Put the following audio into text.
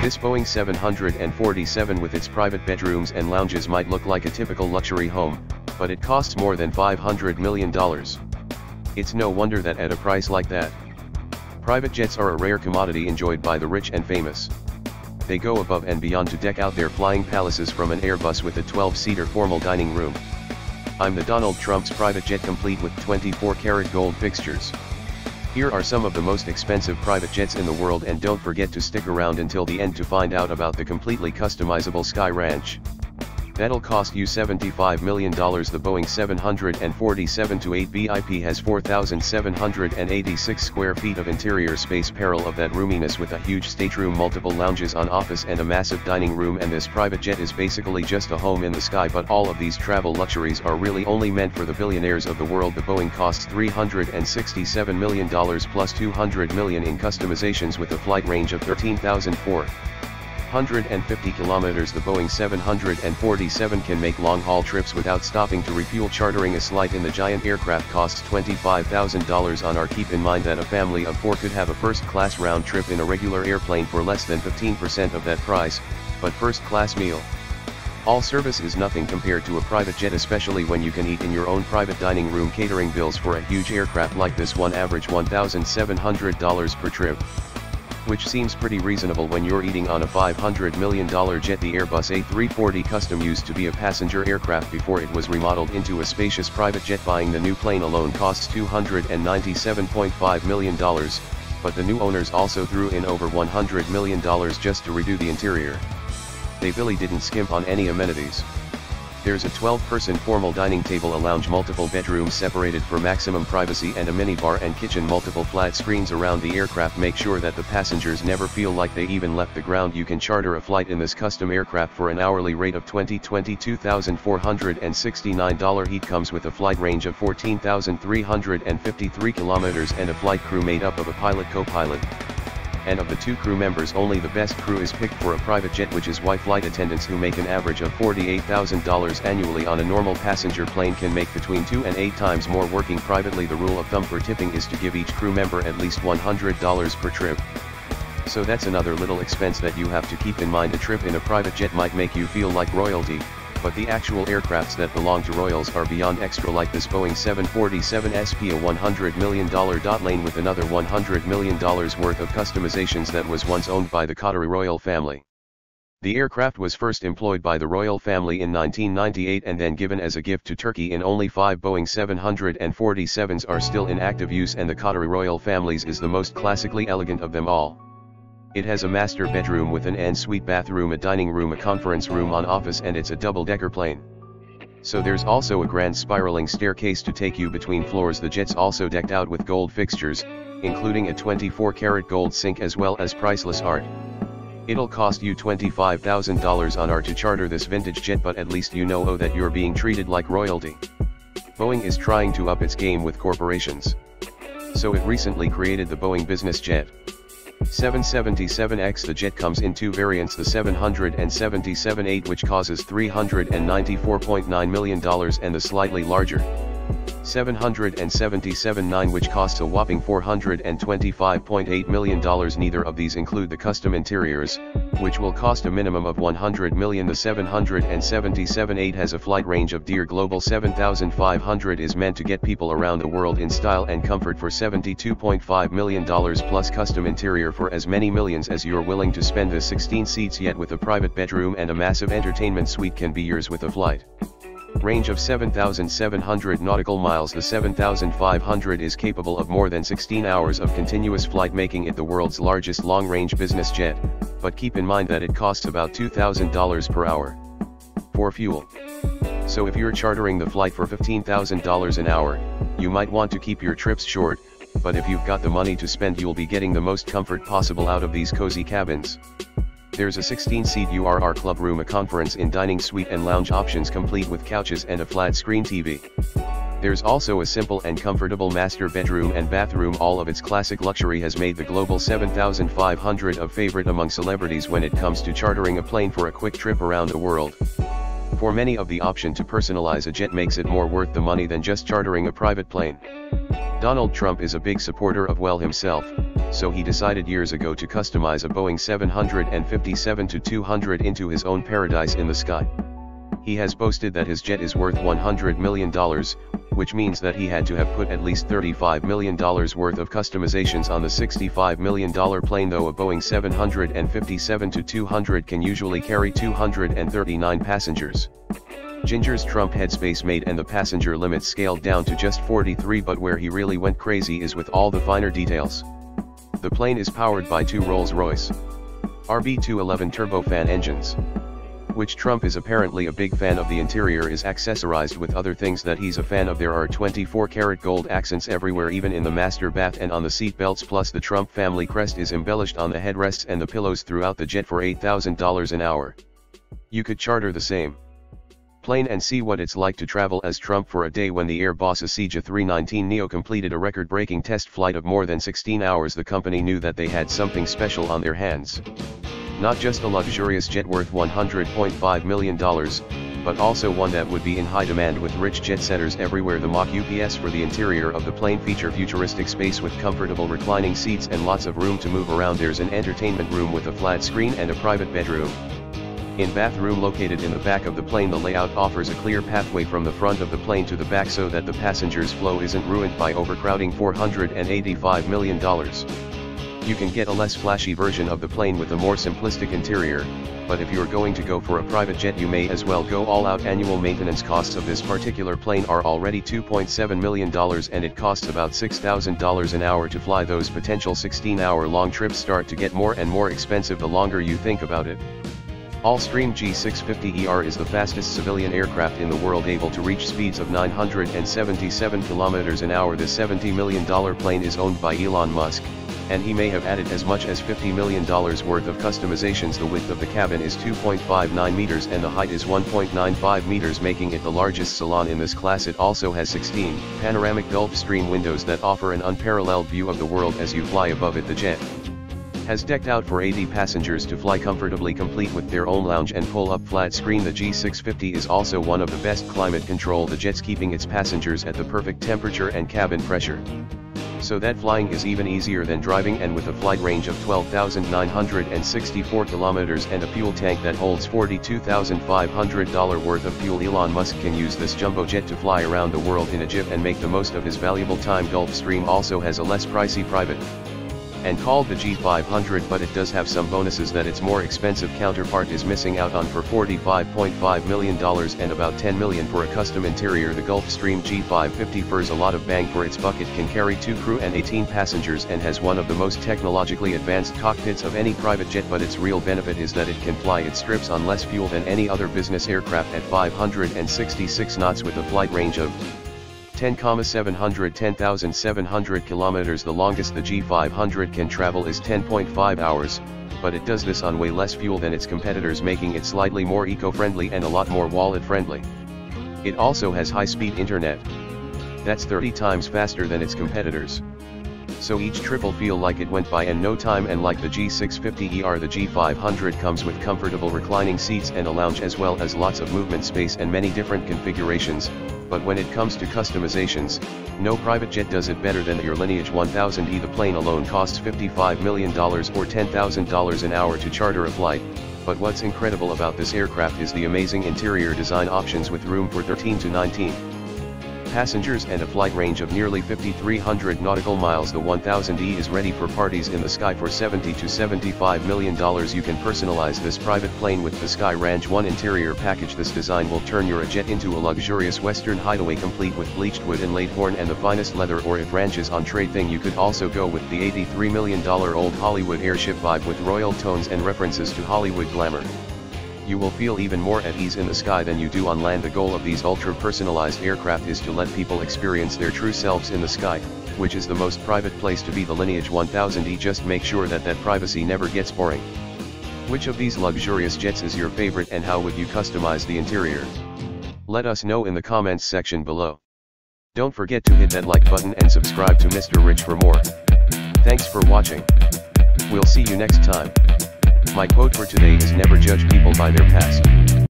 This Boeing 747 with its private bedrooms and lounges might look like a typical luxury home, but it costs more than $500 million. It's no wonder that at a price like that. Private jets are a rare commodity enjoyed by the rich and famous. They go above and beyond to deck out their flying palaces, from an Airbus with a 12-seater formal dining room. I'm the Donald Trump's private jet, complete with 24-karat gold fixtures. Here are some of the most expensive private jets in the world, and don't forget to stick around until the end to find out about the completely customizable Skyranch. That'll cost you $75 million. The Boeing 747-8 VIP has 4,786 square feet of interior space, parallel of that roominess, with a huge stateroom, multiple lounges on office, and a massive dining room. And this private jet is basically just a home in the sky, but all of these travel luxuries are really only meant for the billionaires of the world. The Boeing costs $367 million plus $200 million in customizations, with a flight range of 13,450 kilometers. The Boeing 747 can make long-haul trips without stopping to refuel. Chartering a slight in the giant aircraft costs $25,000 on our. Keep in mind that a family of 4 could have a first-class round trip in a regular airplane for less than 15% of that price, but first-class meal. All service is nothing compared to a private jet, especially when you can eat in your own private dining room. Catering bills for a huge aircraft like this one average $1,700 per trip, which seems pretty reasonable when you're eating on a $500 million jet. The Airbus A340 Custom used to be a passenger aircraft before it was remodeled into a spacious private jet. Buying the new plane alone costs $297.5 million, but the new owners also threw in over $100 million just to redo the interior. They really didn't skimp on any amenities. There's a 12-person formal dining table, a lounge, multiple bedrooms separated for maximum privacy, and a minibar and kitchen. Multiple flat screens around the aircraft make sure that the passengers never feel like they even left the ground. You can charter a flight in this custom aircraft for an hourly rate of $22,469. Heat comes with a flight range of 14,353 kilometers and a flight crew made up of a pilot, co-pilot, and of the 2 crew members, only the best crew is picked for a private jet, which is why flight attendants, who make an average of $48,000 annually on a normal passenger plane, can make between 2 and 8 times more working privately. The rule of thumb for tipping is to give each crew member at least $100 per trip. So that's another little expense that you have to keep in mind. A trip in a private jet might make you feel like royalty, but the actual aircrafts that belong to royals are beyond extra, like this Boeing 747 SP, a $100 million lane with another $100 million worth of customizations that was once owned by the Qatari royal family. The aircraft was first employed by the royal family in 1998 and then given as a gift to Turkey. In only 5 Boeing 747s are still in active use, and the Qatari royal families is the most classically elegant of them all. It has a master bedroom with an en-suite bathroom, a dining room, a conference room on office, and it's a double-decker plane. So there's also a grand spiraling staircase to take you between floors. The jet's also decked out with gold fixtures, including a 24-karat gold sink as well as priceless art. It'll cost you $25,000 on our to charter this vintage jet, but at least you know that you're being treated like royalty. Boeing is trying to up its game with corporations. So it recently created the Boeing Business Jet 777X. The jet comes in 2 variants, the 777-8, which costs $394.9 million, and the slightly larger 777-9, which costs a whopping $425.8 million. Neither of these include the custom interiors, which will cost a minimum of $100 million. The 777-8 has a flight range of dear global 7,500, is meant to get people around the world in style and comfort for $72.5 million plus custom interior for as many millions as you're willing to spend. The 16 seats, yet with a private bedroom and a massive entertainment suite, can be yours with a flight range of 7,700 nautical miles. The 7,500 is capable of more than 16 hours of continuous flight, making it the world's largest long-range business jet, but keep in mind that it costs about $2,000 per hour for fuel. So if you're chartering the flight for $15,000 an hour, you might want to keep your trips short, but if you've got the money to spend, you'll be getting the most comfort possible out of these cozy cabins. There's a 16-seat URR club room, a conference in dining suite, and lounge options complete with couches and a flat-screen TV. There's also a simple and comfortable master bedroom and bathroom. All of its classic luxury has made the Global 7500 a favorite among celebrities when it comes to chartering a plane for a quick trip around the world. For many, of the option to personalize a jet makes it more worth the money than just chartering a private plane. Donald Trump is a big supporter of well himself, so he decided years ago to customize a Boeing 757-200 into his own paradise in the sky. He has boasted that his jet is worth $100 million, which means that he had to have put at least $35 million worth of customizations on the $65 million plane, though a Boeing 757-200 can usually carry 239 passengers. Ginger's Trump headspace made and the passenger limits scaled down to just 43, but where he really went crazy is with all the finer details. The plane is powered by two Rolls-Royce RB211 turbofan engines, which Trump is apparently a big fan of. The interior is accessorized with other things that he's a fan of. There are 24-karat gold accents everywhere, even in the master bath and on the seat belts, plus the Trump family crest is embellished on the headrests and the pillows throughout the jet for $8,000 an hour. You could charter the same plane and see what it's like to travel as Trump for a day. When the Airbus A340 completed a record-breaking test flight of more than 16 hours, the company knew that they had something special on their hands. Not just a luxurious jet worth $100.5 million, but also one that would be in high demand with rich jet setters everywhere. The mock UPS for the interior of the plane feature futuristic space with comfortable reclining seats and lots of room to move around. There's an entertainment room with a flat screen and a private bedroom. In bathroom located in the back of the plane, the layout offers a clear pathway from the front of the plane to the back so that the passengers' flow isn't ruined by overcrowding. $485 million. You can get a less flashy version of the plane with a more simplistic interior, but if you're going to go for a private jet, you may as well go all out. Annual maintenance costs of this particular plane are already $2.7 million, and it costs about $6,000 an hour to fly. Those potential 16-hour-long trips start to get more and more expensive the longer you think about it. Gulfstream G650ER is the fastest civilian aircraft in the world, able to reach speeds of 977 km an hour. This $70 million plane is owned by Elon Musk, and he may have added as much as $50 million worth of customizations. The width of the cabin is 2.59 meters and the height is 1.95 meters, making it the largest salon in this class. It also has 16 panoramic Gulfstream windows that offer an unparalleled view of the world as you fly above it. The jet has decked out for 80 passengers to fly comfortably, complete with their own lounge and pull-up flat screen. The G650 is also one of the best climate control. The jet's keeping its passengers at the perfect temperature and cabin pressure, so that flying is even easier than driving. And with a flight range of 12,964 kilometers and a fuel tank that holds $42,500 worth of fuel, Elon Musk can use this jumbo jet to fly around the world in a jiff and make the most of his valuable time. Gulfstream also has a less pricey private and called the G500, but it does have some bonuses that its more expensive counterpart is missing out on for $45.5 million and about $10 million for a custom interior. The Gulfstream G550 offers a lot of bang for its buck. It can carry 2 crew and 18 passengers and has one of the most technologically advanced cockpits of any private jet, but its real benefit is that it can fly its strips on less fuel than any other business aircraft at 566 knots with a flight range of 10,700 kilometers. The longest the G500 can travel is 10.5 hours, but it does this on way less fuel than its competitors, making it slightly more eco-friendly and a lot more wallet-friendly. It also has high-speed internet. That's 30 times faster than its competitors. So each trip will feel like it went by in no time. And like the G650ER, the G500 comes with comfortable reclining seats and a lounge, as well as lots of movement space and many different configurations. But when it comes to customizations, no private jet does it better than your Lineage 1000E. The plane alone costs $55 million or $10,000 an hour to charter a flight, but what's incredible about this aircraft is the amazing interior design options with room for 13 to 19 passengers and a flight range of nearly 5,300 nautical miles. The 1000E is ready for parties in the sky for $70 to $75 million. You can personalize this private plane with the Skyranch 1 interior package. This design will turn your jet into a luxurious western hideaway, complete with bleached wood inlaid horn and the finest leather, or if ranch is on trade thing, you could also go with the $83 million old Hollywood airship vibe with royal tones and references to Hollywood glamour. You will feel even more at ease in the sky than you do on land. The goal of these ultra-personalized aircraft is to let people experience their true selves in the sky, which is the most private place to be. The Lineage 1000E, just make sure that privacy never gets boring. Which of these luxurious jets is your favorite, and how would you customize the interior? Let us know in the comments section below. Don't forget to hit that like button and subscribe to Mr. Rich for more. Thanks for watching. We'll see you next time. My quote for today is: never judge people by their past.